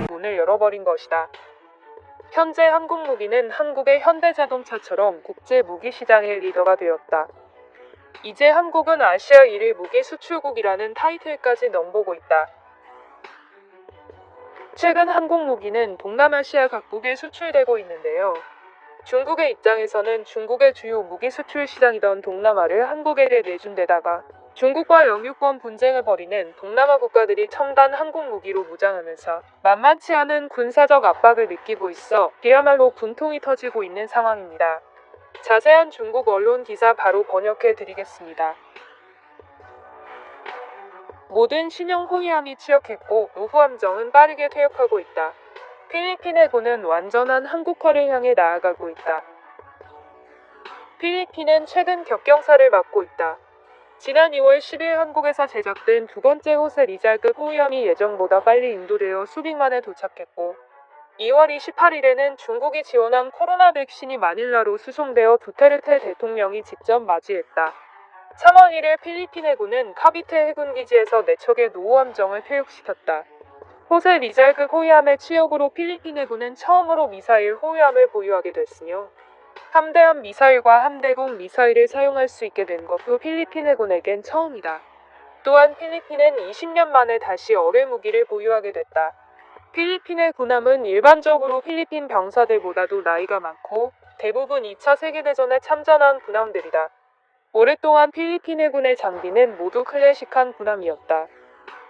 문을 열어버린 것이다. 현재 한국 무기는 한국의 현대자동차처럼 국제 무기 시장의 리더가 되었다. 이제 한국은 아시아 1위 무기 수출국이라는 타이틀까지 넘보고 있다. 최근 한국 무기는 동남아시아 각국에 수출되고 있는데요. 중국의 입장에서는 중국의 주요 무기 수출 시장이던 동남아를 한국에 내준 데다가 중국과 영유권 분쟁을 벌이는 동남아 국가들이 첨단 한국 무기로 무장하면서 만만치 않은 군사적 압박을 느끼고 있어 그야말로 분통이 터지고 있는 상황입니다. 자세한 중국 언론 기사 바로 번역해 드리겠습니다. 모든 신형 호위함이 취역했고 노후 함정은 빠르게 퇴역하고 있다. 필리핀 해군은 완전한 한국화를 향해 나아가고 있다. 필리핀은 최근 격경사를 맞고 있다. 지난 2월 10일 한국에서 제작된 두 번째 호세 리잘급 호위함이 예정보다 빨리 인도되어 수빅 만에 도착했고 2월 28일에는 중국이 지원한 코로나 백신이 마닐라로 수송되어 두테르테 대통령이 직접 맞이했다. 3월 1일 필리핀 해군은 카비테 해군기지에서 4척의 노후 함정을 퇴역시켰다. 호세 리잘급 호위함의 취역으로 필리핀 해군은 처음으로 미사일 호위함을 보유하게 됐으며 함대함 미사일과 함대공 미사일을 사용할 수 있게 된 것도 필리핀 해군에겐 처음이다. 또한 필리핀은 20년 만에 다시 어뢰 무기를 보유하게 됐다. 필리핀의 군함은 일반적으로 필리핀 병사들보다도 나이가 많고 대부분 2차 세계대전에 참전한 군함들이다. 오랫동안 필리핀 해군의 장비는 모두 클래식한 군함이었다.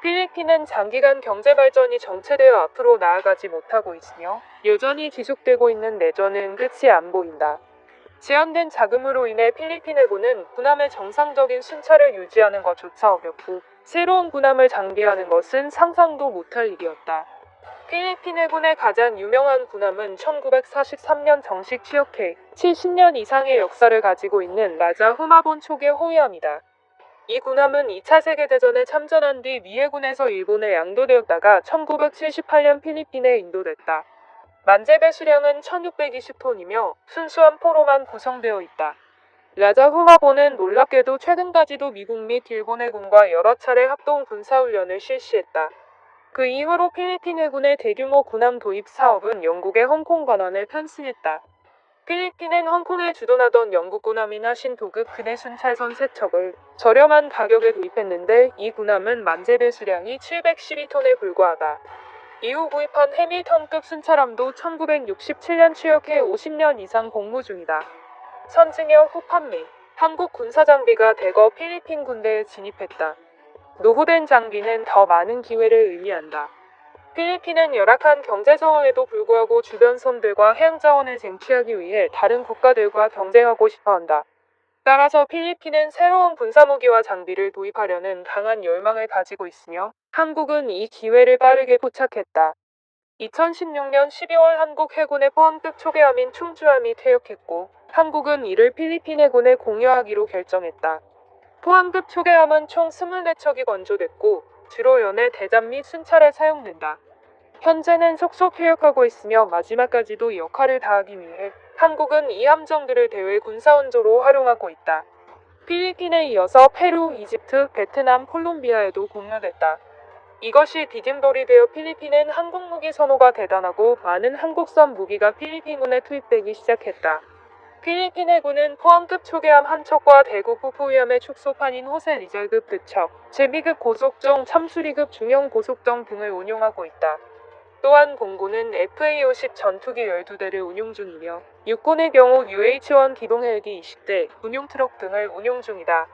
필리핀은 장기간 경제 발전이 정체되어 앞으로 나아가지 못하고 있으며 여전히 지속되고 있는 내전은 끝이 안 보인다. 제한된 자금으로 인해 필리핀 해군은 군함의 정상적인 순찰을 유지하는 것조차 어렵고 새로운 군함을 장비하는 것은 상상도 못할 일이었다. 필리핀 해군의 가장 유명한 군함은 1943년 정식 취역해 70년 이상의 역사를 가지고 있는 라자 후마본 초계 호위함이다. 이 군함은 2차 세계대전에 참전한 뒤 미 해군에서 일본에 양도되었다가 1978년 필리핀에 인도됐다. 만재배 수량은 1620톤이며 순수한 포로만 구성되어 있다. 라자 후마본은 놀랍게도 최근까지도 미국 및 일본 해군과 여러 차례 합동 군사훈련을 실시했다. 그 이후로 필리핀 해군의 대규모 군함 도입 사업은 영국의 홍콩 관원에 편승했다. 필리핀은 홍콩에 주둔하던 영국 군함인 하신도급 근해 순찰선 3척을 저렴한 가격에 도입했는데 이 군함은 만재배 수량이 712톤에 불과하다. 이후 구입한 해밀턴급 순찰함도 1967년 취역해 50년 이상 복무 중이다. 선징여 후 판매, 한국 군사장비가 대거 필리핀 군대에 진입했다. 노후된 장비는 더 많은 기회를 의미한다. 필리핀은 열악한 경제 상황에도 불구하고 주변 섬들과 해양자원을 쟁취하기 위해 다른 국가들과 경쟁하고 싶어한다. 따라서 필리핀은 새로운 군사무기와 장비를 도입하려는 강한 열망을 가지고 있으며 한국은 이 기회를 빠르게 포착했다. 2016년 12월 한국 해군의 포함급 초계함인 충주함이 퇴역했고 한국은 이를 필리핀 해군에 공유하기로 결정했다. 포함급 초계함은 총 24척이 건조됐고 주로 연해 대잠 및 순찰에 사용된다. 현재는 속속 퇴역하고 있으며 마지막까지도 역할을 다하기 위해 한국은 이 함정들을 대외 군사원조로 활용하고 있다. 필리핀에 이어서 페루, 이집트, 베트남, 콜롬비아에도 공유됐다. 이것이 디딤돌이 되어 필리핀은 한국 무기 선호가 대단하고 많은 한국산 무기가 필리핀군에 투입되기 시작했다. 필리핀 해군은 포함급 초계함 1척과 대구 후위함의 축소판인 호세 리잘급 2척, 제비급 고속정, 참수리급 중형 고속정 등을 운용하고 있다. 또한 공군은 FA-50 전투기 12대를 운용 중이며 육군의 경우 UH-1 기동 헬기 20대, 군용 트럭 등을 운용 중이다.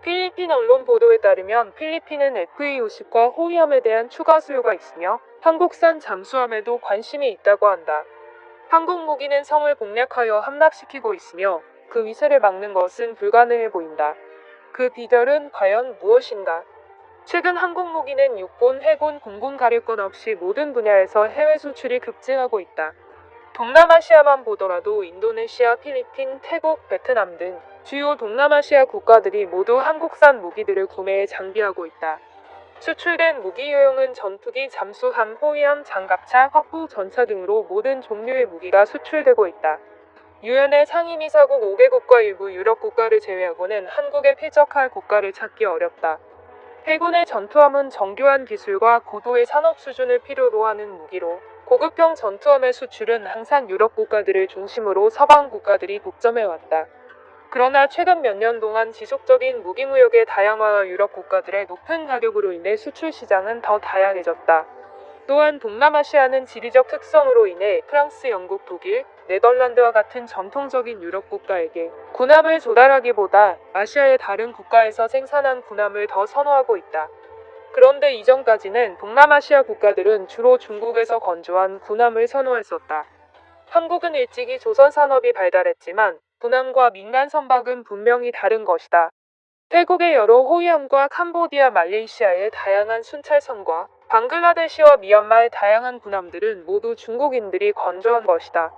필리핀 언론 보도에 따르면 필리핀은 FA-50과 호위함에 대한 추가 수요가 있으며 한국산 잠수함에도 관심이 있다고 한다. 한국 무기는 성을 공략하여 함락시키고 있으며 그 위세를 막는 것은 불가능해 보인다. 그 비결은 과연 무엇인가? 최근 한국 무기는 육군, 해군, 공군 가릴 것 없이 모든 분야에서 해외 수출이 급증하고 있다. 동남아시아만 보더라도 인도네시아, 필리핀, 태국, 베트남 등 주요 동남아시아 국가들이 모두 한국산 무기들을 구매해 장비하고 있다. 수출된 무기 유형은 전투기, 잠수함, 호위함, 장갑차, 화포, 전차 등으로 모든 종류의 무기가 수출되고 있다. 유엔의 상임이사국 5개국과 일부 유럽 국가를 제외하고는 한국에 필적할 국가를 찾기 어렵다. 해군의 전투함은 정교한 기술과 고도의 산업 수준을 필요로 하는 무기로 고급형 전투함의 수출은 항상 유럽 국가들을 중심으로 서방 국가들이 독점해왔다. 그러나 최근 몇 년 동안 지속적인 무기무역의 다양화와 유럽 국가들의 높은 가격으로 인해 수출 시장은 더 다양해졌다. 또한 동남아시아는 지리적 특성으로 인해 프랑스, 영국, 독일, 네덜란드와 같은 전통적인 유럽 국가에게 군함을 조달하기보다 아시아의 다른 국가에서 생산한 군함을 더 선호하고 있다. 그런데 이전까지는 동남아시아 국가들은 주로 중국에서 건조한 군함을 선호했었다. 한국은 일찍이 조선 산업이 발달했지만 군함과 민간 선박은 분명히 다른 것이다. 태국의 여러 호위함과 캄보디아, 말레이시아의 다양한 순찰선과 방글라데시와 미얀마의 다양한 군함들은 모두 중국인들이 건조한 것이다.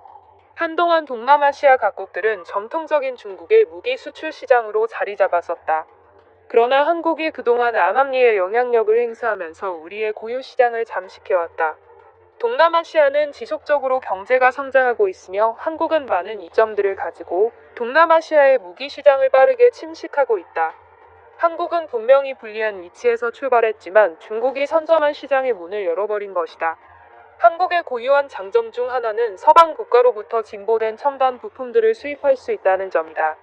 한동안 동남아시아 각국들은 전통적인 중국의 무기 수출 시장으로 자리 잡았었다. 그러나 한국이 그동안 암암리에 영향력을 행사하면서 우리의 고유 시장을 잠식해왔다. 동남아시아는 지속적으로 경제가 성장하고 있으며 한국은 많은 이점들을 가지고 동남아시아의 무기 시장을 빠르게 침식하고 있다. 한국은 분명히 불리한 위치에서 출발했지만 중국이 선점한 시장의 문을 열어버린 것이다. 한국의 고유한 장점 중 하나는 서방 국가로부터 진보된 첨단 부품들을 수입할 수 있다는 점이다.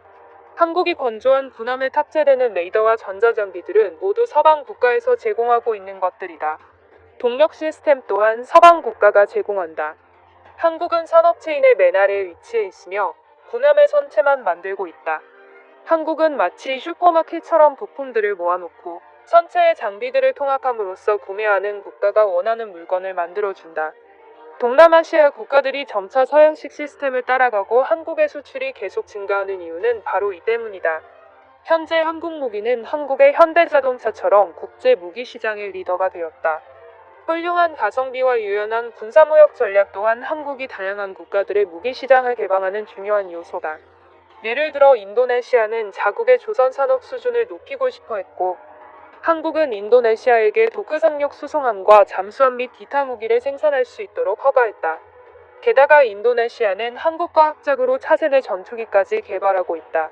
한국이 건조한 군함에 탑재되는 레이더와 전자장비들은 모두 서방 국가에서 제공하고 있는 것들이다. 동력 시스템 또한 서방 국가가 제공한다. 한국은 산업체인의 맨 아래에 위치해 있으며 군함의 선체만 만들고 있다. 한국은 마치 슈퍼마켓처럼 부품들을 모아놓고 선체의 장비들을 통합함으로써 구매하는 국가가 원하는 물건을 만들어준다. 동남아시아 국가들이 점차 서양식 시스템을 따라가고 한국의 수출이 계속 증가하는 이유는 바로 이 때문이다. 현재 한국 무기는 한국의 현대자동차처럼 국제 무기 시장의 리더가 되었다. 훌륭한 가성비와 유연한 군사무역 전략 또한 한국이 다양한 국가들의 무기 시장을 개방하는 중요한 요소다. 예를 들어 인도네시아는 자국의 조선 산업 수준을 높이고 싶어 했고, 한국은 인도네시아에게 도크상력 수송함과 잠수함 및 기타 무기를 생산할 수 있도록 허가했다. 게다가 인도네시아는 한국과 합작으로 차세대 전투기까지 개발하고 있다.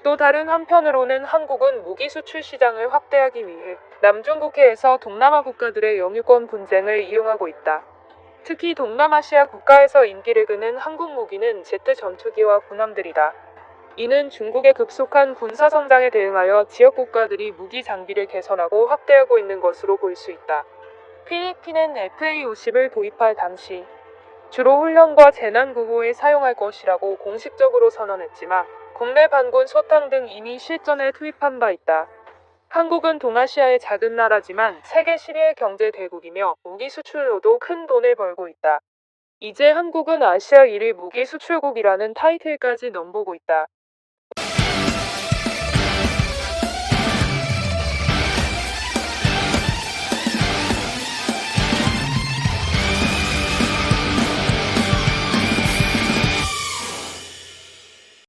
또 다른 한편으로는 한국은 무기 수출 시장을 확대하기 위해 남중국해에서 동남아 국가들의 영유권 분쟁을 이용하고 있다. 특히 동남아시아 국가에서 인기를 끄는 한국 무기는 제트 전투기와 군함들이다. 이는 중국의 급속한 군사 성장에 대응하여 지역 국가들이 무기 장비를 개선하고 확대하고 있는 것으로 볼 수 있다. 필리핀은 FA-50을 도입할 당시 주로 훈련과 재난 구호에 사용할 것이라고 공식적으로 선언했지만 국내 반군 소탕 등 이미 실전에 투입한 바 있다. 한국은 동아시아의 작은 나라지만 세계 10위의 경제 대국이며 무기 수출로도 큰 돈을 벌고 있다. 이제 한국은 아시아 1위 무기 수출국이라는 타이틀까지 넘보고 있다.